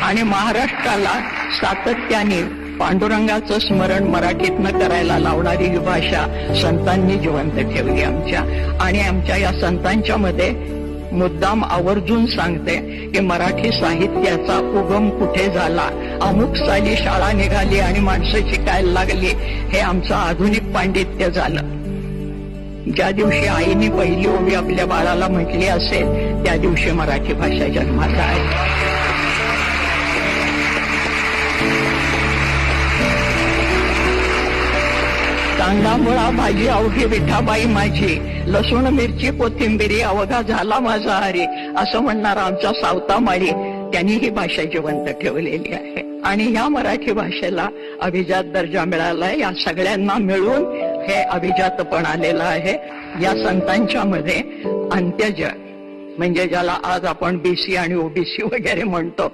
आणि महाराष्ट्राला सातत्याने पांडुरंगाचं स्मरण मराठीतनं करायला लावणारी ही भाषा संतांनी जिवंत ठेवली आमच्या. आणि आमच्या या संतांच्या मध्ये मुद्दाम आवर्जून सांगते की मराठी साहित्याचा उगम कुठे झाला, अमुक साली शाळा निघाली आणि माणसं शिकायला लागली, हे आमचं आधुनिक पांडित्य झालं. ज्या दिवशी आईने पहिली ओवी आपल्या बाळाला म्हटली असेल त्या दिवशी मराठी भाषा जन्माला आहे. कांदा मुळा भाजी अवघी विठाबाई माझी, लसूण मिरची कोथिंबिरी अवघा झाला माझा हरी, असं म्हणणारा आमचा सावता माळी त्यांनी ही भाषा जिवंत ठेवलेली आहे. आणि ह्या मराठी भाषेला अभिजात दर्जा मिळालाय. या सगळ्यांना मिळून हे अभिजातपण आलेलं आहे. या संतांच्या मध्ये अंत्यज म्हणजे ज्याला आज आपण बीसी आणि ओबीसी वगैरे म्हणतो